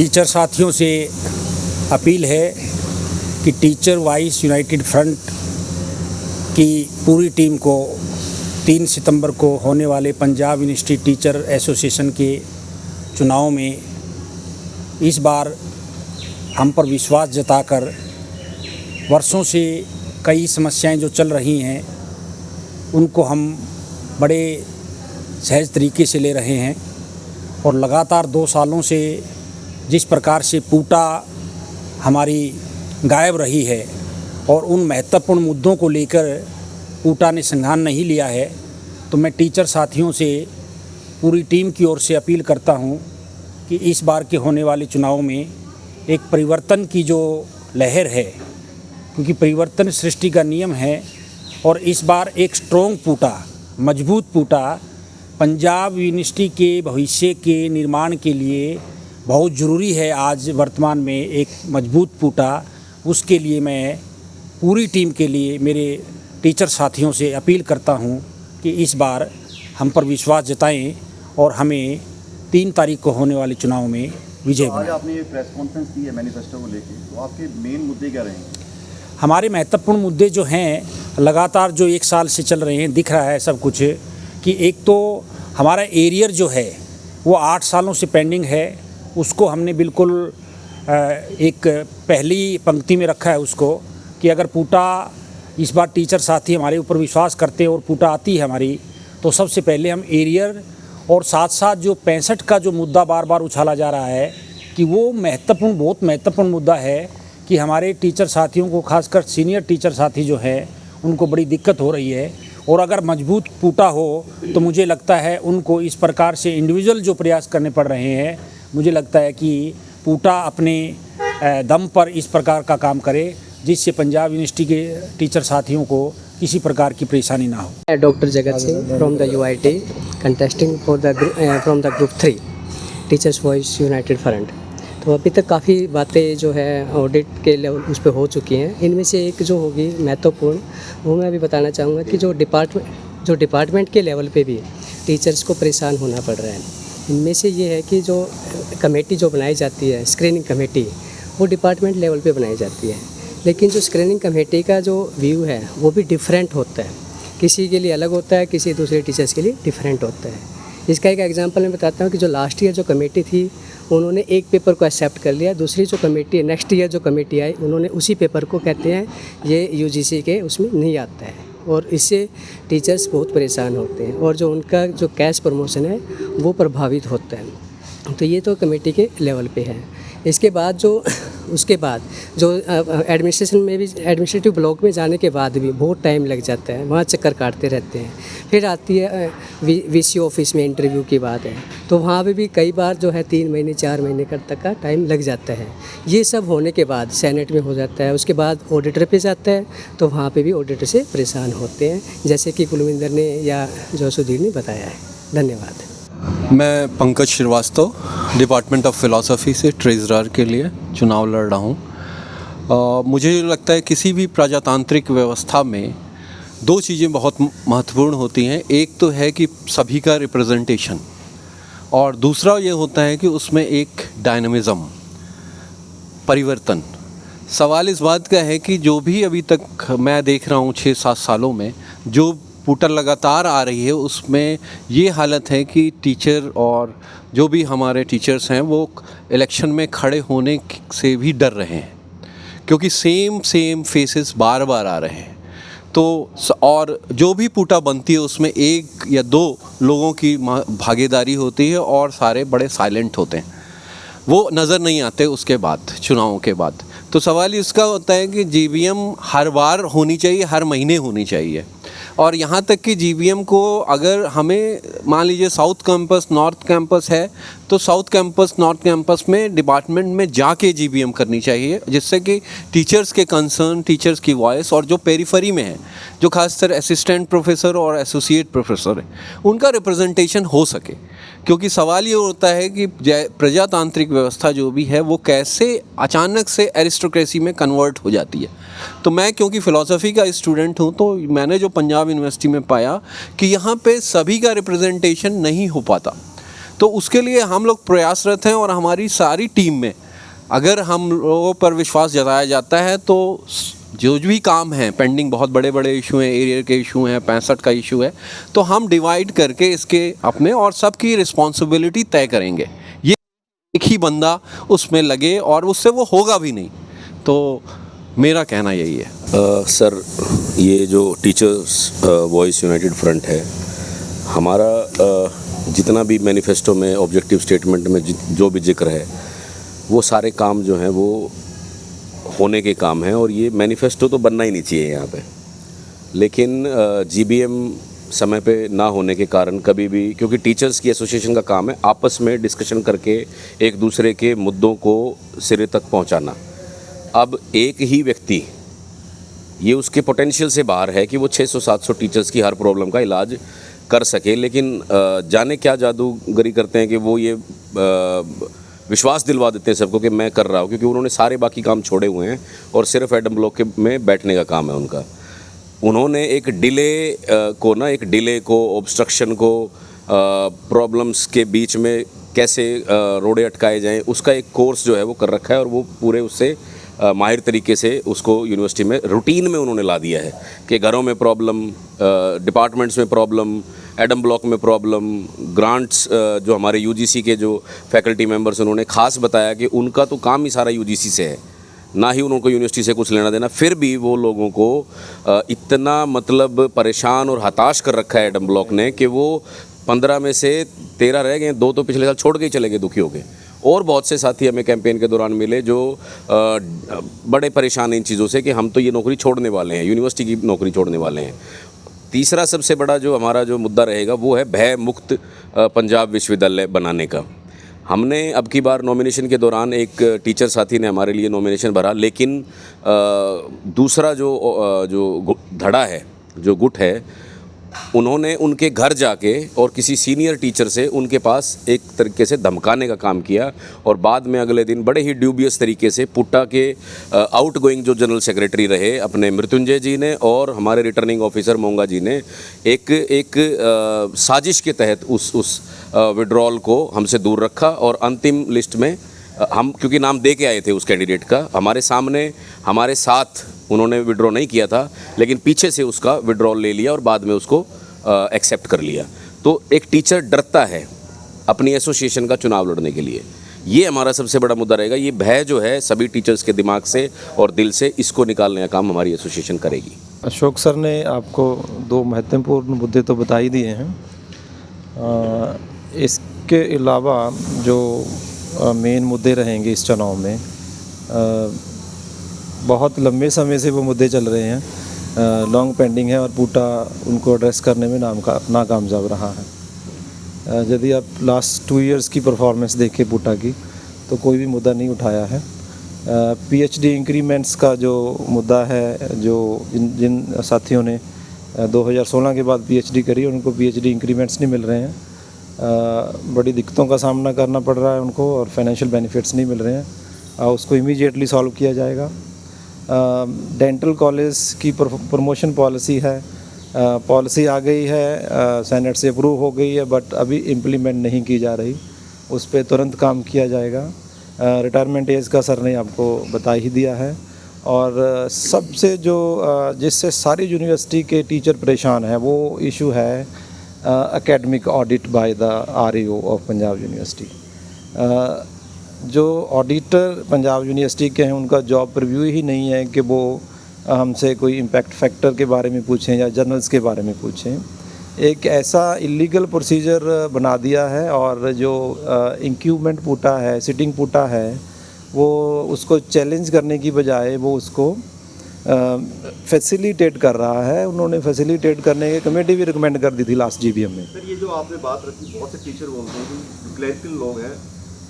Teacher साथियों से appeal है कि टीचर वाइस यूनाइटेड फ्रंट की पूरी टीम को 3 सितंबर को होने वाले पंजाब यूनिवर्सिटी टीचर एसोसिएशन के चुनाव में इस बार हम पर विश्वास जताकर वर्षों से कई समस्याएं जो चल रही हैं उनको हम बड़े सहज तरीके से ले रहे हैं और लगातार 2 सालों से जिस प्रकार से पूटा हमारी गायब रही है और उन महत्वपूर्ण मुद्दों को लेकर पूटा ने संज्ञान नहीं लिया है, तो मैं टीचर साथियों से पूरी टीम की ओर से अपील करता हूं कि इस बार के होने वाले चुनाव में एक परिवर्तन की जो लहर है, क्योंकि परिवर्तन सृष्टि का नियम है और इस बार एक स्ट्रॉन्ग पूटा, मजबूत पूटा पंजाब यूनिवर्सिटी के भविष्य के निर्माण के लिए बहुत ज़रूरी है। आज वर्तमान में एक मजबूत पूटा, उसके लिए मैं पूरी टीम के लिए मेरे टीचर साथियों से अपील करता हूं कि इस बार हम पर विश्वास जताएं और हमें 3 तारीख को होने वाले चुनाव में विजय बनाएं। आज आपने ये प्रेस कॉन्फ्रेंस की है मैनिफेस्टो को लेके, तो आपके मेन मुद्दे क्या रहेंगे? हमारे महत्वपूर्ण मुद्दे जो हैं लगातार जो 1 साल से चल रहे हैं, दिख रहा है सब कुछ कि एक तो हमारा एरियर जो है वो 8 सालों से पेंडिंग है, उसको हमने बिल्कुल एक पहली पंक्ति में रखा है उसको कि अगर पूटा इस बार टीचर साथी हमारे ऊपर विश्वास करते हैं और पूटा आती है हमारी, तो सबसे पहले हम एरियर और साथ साथ जो 65 का जो मुद्दा बार बार उछाला जा रहा है कि वो महत्वपूर्ण, बहुत महत्वपूर्ण मुद्दा है कि हमारे टीचर साथियों को, खासकर सीनियर टीचर साथी जो हैं उनको बड़ी दिक्कत हो रही है। और अगर मजबूत पूटा हो तो मुझे लगता है उनको इस प्रकार से इंडिविजुअल जो प्रयास करने पड़ रहे हैं, मुझे लगता है कि पूटा अपने दम पर इस प्रकार का काम करे जिससे पंजाब यूनिवर्सिटी के टीचर साथियों को किसी प्रकार की परेशानी ना हो। Doctor Jagat Singh from the UIT contesting for the from the group 3 teachers voice United front. तो अभी तक काफ़ी बातें जो है ऑडिट के लेवल उस पर हो चुकी हैं। इनमें से एक जो होगी महत्वपूर्ण, वो मैं अभी बताना चाहूँगा कि जो डिपार्टमेंट के लेवल पे भी टीचर्स को परेशान होना पड़ रहा है। इनमें से ये है कि जो कमेटी जो बनाई जाती है, स्क्रीनिंग कमेटी, वो डिपार्टमेंट लेवल पे बनाई जाती है, लेकिन जो स्क्रीनिंग कमेटी का जो व्यू है वो भी डिफरेंट होता है। किसी के लिए अलग होता है, किसी दूसरे टीचर्स के लिए डिफरेंट होता है। इसका एक एग्जांपल मैं बताता हूँ कि जो लास्ट ईयर जो कमेटी थी उन्होंने एक पेपर को एक्सेप्ट कर लिया, दूसरी जो कमेटी है नेक्स्ट ईयर जो कमेटी आई उन्होंने उसी पेपर को, कहते हैं ये यूजीसी के उसमें नहीं आता है और इससे टीचर्स बहुत परेशान होते हैं और जो उनका जो कैश प्रमोशन है वो प्रभावित होता है। तो ये तो कमेटी के लेवल पे है। उसके बाद जो एडमिनिस्ट्रेशन में भी, एडमिनिस्ट्रेटिव ब्लॉक में जाने के बाद भी बहुत टाइम लग जाता है, वहाँ चक्कर काटते रहते हैं। फिर आती है वीसी ऑफिस में इंटरव्यू की बात है, तो वहाँ पे भी कई बार जो है 3 महीने 4 महीने तक का टाइम लग जाता है। ये सब होने के बाद सेनेट में हो जाता है, उसके बाद ऑडिटर पे जाता है, तो वहाँ पे भी ऑडिटर से परेशान होते हैं, जैसे कि कुलविंदर ने या जो सुधीर ने बताया है। धन्यवाद। मैं Pankaj Srivastava department of philosophy से ट्रेज़रर के लिए चुनाव लड़ रहा हूँ। मुझे लगता है किसी भी प्रजातांत्रिक व्यवस्था में 2 चीज़ें बहुत महत्वपूर्ण होती हैं। एक तो है कि सभी का रिप्रेजेंटेशन, और दूसरा ये होता है कि उसमें एक डायनामिज़म, परिवर्तन। सवाल इस बात का है कि जो भी अभी तक मैं देख रहा हूँ 6-7 सालों में जो पूटा लगातार आ रही है, उसमें ये हालत है कि टीचर और जो भी हमारे टीचर्स हैं वो इलेक्शन में खड़े होने से भी डर रहे हैं, क्योंकि सेम फेसेस बार बार आ रहे हैं। तो और जो भी पूटा बनती है उसमें 1 या 2 लोगों की भागीदारी होती है और सारे बड़े साइलेंट होते हैं, वो नज़र नहीं आते उसके बाद, चुनावों के बाद। तो सवाल इसका होता है कि जीवीएम हर बार होनी चाहिए, हर महीने होनी चाहिए। और यहाँ तक कि जीवीएम को अगर हमें मान लीजिए साउथ कैंपस नॉर्थ कैंपस है, तो साउथ कैंपस नॉर्थ कैंपस में डिपार्टमेंट में जाके जीवीएम करनी चाहिए, जिससे कि टीचर्स के कंसर्न, टीचर्स की वॉइस और जो पेरिफेरी में है, जो खासकर असिस्टेंट प्रोफेसर और एसोसिएट प्रोफेसर है, उनका रिप्रेजेंटेशन हो सके। क्योंकि सवाल ये होता है कि प्रजातांत्रिक व्यवस्था जो भी है वो कैसे अचानक से एरिस्टोक्रेसी में कन्वर्ट हो जाती है। तो मैं क्योंकि फ़िलासफ़ी का स्टूडेंट हूँ, तो मैंने जो पंजाब यूनिवर्सिटी में पाया कि यहाँ पे सभी का रिप्रेजेंटेशन नहीं हो पाता। तो उसके लिए हम लोग प्रयासरत हैं और हमारी सारी टीम में अगर हम लोगों पर विश्वास जताया जाता है तो जो भी काम है पेंडिंग, बहुत बड़े बड़े इशू हैं, एरियर के इशू हैं, 65 का इशू है, तो हम डिवाइड करके इसके अपने और सबकी रिस्पॉन्सिबिलिटी तय करेंगे। ये एक ही बंदा उसमें लगे और उससे वो होगा भी नहीं, तो मेरा कहना यही है। सर, ये जो टीचर्स वॉइस यूनाइटेड फ्रंट है, हमारा जितना भी मैनिफेस्टो में ऑब्जेक्टिव स्टेटमेंट में जो भी जिक्र है, वो सारे काम जो हैं वो होने के काम हैं और ये मैनिफेस्टो तो बनना ही नहीं चाहिए यहाँ पे। लेकिन जीबीएम समय पे ना होने के कारण कभी भी, क्योंकि टीचर्स की एसोसिएशन का काम है आपस में डिस्कशन करके एक दूसरे के मुद्दों को सिरे तक पहुँचाना। अब एक ही व्यक्ति, ये उसके पोटेंशियल से बाहर है कि वो 600-700 टीचर्स की हर प्रॉब्लम का इलाज कर सके, लेकिन जाने क्या जादूगरी करते हैं कि वो ये विश्वास दिलवा देते हैं सबको कि मैं कर रहा हूँ, क्योंकि उन्होंने सारे बाकी काम छोड़े हुए हैं और सिर्फ एडम ब्लॉक के में बैठने का काम है उनका। उन्होंने एक डिले को ऑब्स्ट्रक्शन को प्रॉब्लम्स के बीच में कैसे रोड़े अटकाए जाएं, उसका एक कोर्स जो है वो कर रखा है और वो पूरे उससे माहिर तरीके से उसको यूनिवर्सिटी में रूटीन में उन्होंने ला दिया है कि घरों में प्रॉब्लम, डिपार्टमेंट्स में प्रॉब्लम, एडम ब्लॉक में प्रॉब्लम, ग्रांट्स जो हमारे यूजीसी के जो फैकल्टी मेंबर्स, उन्होंने खास बताया कि उनका तो काम ही सारा यूजीसी से है, ना ही उनको यूनिवर्सिटी से कुछ लेना देना, फिर भी वो लोगों को इतना मतलब परेशान और हताश कर रखा है एडम ब्लॉक ने कि वो 15 में से 13 रह गए, 2 तो पिछले साल छोड़ के ही चले गए दुखी हो गए। और बहुत से साथी हमें कैंपेन के दौरान मिले जो बड़े परेशान हैं इन चीज़ों से कि हम तो ये नौकरी छोड़ने वाले हैं, यूनिवर्सिटी की नौकरी छोड़ने वाले हैं। तीसरा सबसे बड़ा जो हमारा जो मुद्दा रहेगा वो है भय मुक्त पंजाब विश्वविद्यालय बनाने का। हमने अब की बार नॉमिनेशन के दौरान एक टीचर साथी ने हमारे लिए नॉमिनेशन भरा, लेकिन दूसरा जो धड़ा है, जो गुट है, उन्होंने उनके घर जाके और किसी सीनियर टीचर से उनके पास एक तरीके से धमकाने का काम किया और बाद में अगले दिन बड़े ही ड्यूबियस तरीके से पुट्टा के आउटगोइंग जो जनरल सेक्रेटरी रहे अपने मृत्युंजय जी ने और हमारे रिटर्निंग ऑफिसर मोंगा जी ने एक साजिश के तहत उस विड्रॉल को हमसे दूर रखा और अंतिम लिस्ट में हम, क्योंकि नाम दे के आए थे उस कैंडिडेट का, हमारे सामने हमारे साथ उन्होंने विड्रॉ नहीं किया था, लेकिन पीछे से उसका विड्रॉल ले लिया और बाद में उसको एक्सेप्ट कर लिया। तो एक टीचर डरता है अपनी एसोसिएशन का चुनाव लड़ने के लिए, ये हमारा सबसे बड़ा मुद्दा रहेगा। ये भय जो है सभी टीचर्स के दिमाग से और दिल से, इसको निकालने का काम हमारी एसोसिएशन करेगी। अशोक सर ने आपको 2 महत्वपूर्ण मुद्दे तो बता ही दिए हैं। इसके अलावा जो मेन मुद्दे रहेंगे इस चुनाव में, बहुत लंबे समय से वो मुद्दे चल रहे हैं, लॉन्ग पेंडिंग है और पूटा उनको एड्रेस करने में नाकामयाब रहा है। यदि आप लास्ट 2 इयर्स की परफॉर्मेंस देखें पूटा की, तो कोई भी मुद्दा नहीं उठाया है। पीएचडी इंक्रीमेंट्स का जो मुद्दा है, जो जिन साथियों ने 2016 के बाद पीएचडी करी, उनको पीएचडी इंक्रीमेंट्स नहीं मिल रहे हैं, बड़ी दिक्कतों का सामना करना पड़ रहा है उनको और फाइनेंशियल बेनिफिट्स नहीं मिल रहे हैं। उसको इमीडिएटली सॉल्व किया जाएगा। डेंटल कॉलेज की प्रमोशन पॉलिसी है, पॉलिसी आ गई है, सेनेट से अप्रूव हो गई है, बट अभी इम्प्लीमेंट नहीं की जा रही, उस पर तुरंत काम किया जाएगा। रिटायरमेंट एज का सर ने आपको बता ही दिया है। और सबसे जो जिससे सारी यूनिवर्सिटी के टीचर परेशान हैं वो इशू है academic audit by the REO of Punjab university. जो ऑडिटर पंजाब यूनिवर्सिटी के हैं उनका जॉब रिव्यू ही नहीं है कि वो हमसे कोई इम्पैक्ट फैक्टर के बारे में पूछें या जर्नल्स के बारे में पूछें। एक ऐसा इलीगल प्रोसीजर बना दिया है और जो इंक्यूबमेंट पूटा है, सिटिंग पूटा है, वो उसको चैलेंज करने की बजाय वो उसको फैसिलिटेट कर रहा है। उन्होंने फैसिलिटेट करने की कमेटी भी रिकमेंड कर दी थी लास्ट जीबीएम में। सर, ये जो आपने बात रखी, बहुत से टीचर बोलते हैं कि क्लरिकल लोग हैं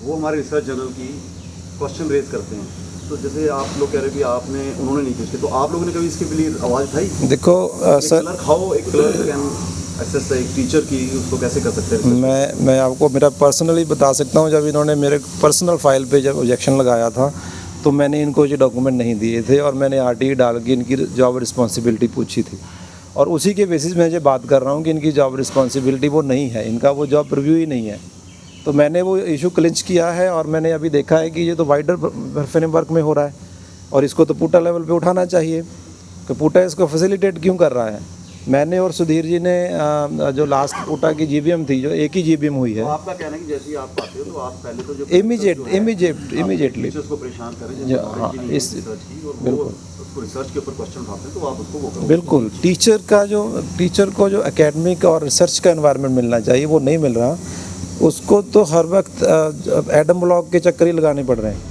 वो हमारे रिसर्च जर्नल की क्वेश्चन रेज करते हैं, तो जैसे आप लोग कह रहे हो कि उन्होंने नहीं पूछे, तो आप लोगों ने कभी इसके लिए आवाज़ उठाई? देखो सर, एक क्लर्क कैन एक्सेस एक टीचर की, उसको कैसे कर सकते हैं? मैं आपको मेरा पर्सनली बता सकता हूँ। जब इन्होंने मेरे पर्सनल फाइल पे जब ऑब्जेक्शन लगाया था तो मैंने इनको ये डॉक्यूमेंट नहीं दिए थे और मैंने आरटीई डाल के इनकी जॉब रिस्पॉन्सिबिलिटी पूछी थी और उसी के बेसिस में ये बात कर रहा हूँ कि इनकी जॉब रिस्पॉन्सिबिलिटी वो नहीं है, इनका वो जॉब रिव्यू ही नहीं है। तो मैंने वो इशू क्लिंच किया है और मैंने अभी देखा है कि ये तो वाइडर फ्रेमवर्क में हो रहा है और इसको तो पूटा लेवल पे उठाना चाहिए कि पूटा इसको फैसिलिटेट क्यों कर रहा है। मैंने और सुधीर जी ने जो लास्ट पूटा की जीबीएम थी, जो एक ही जीबीएम हुई तो है, आपका कहना है कि जैसे ही आप आते हो तो आप पहले तो जो इमीडिएटली टीचर्स को परेशान करें, जो- जैसे हाँ, knowledge की नहीं है इस- रिसर्च की, और वो बिल्कुल। उसको रिसर्च के ऊपर क्वेश्चन उठाते हैं तो आप उसको वो करो। बिल्कुल टीचर को जो एकेडमिक और रिसर्च का एनवायरनमेंट मिलना चाहिए वो नहीं मिल रहा। उसको तो हर वक्त एडम ब्लॉक के चक्कर ही लगाने पड़ रहे हैं।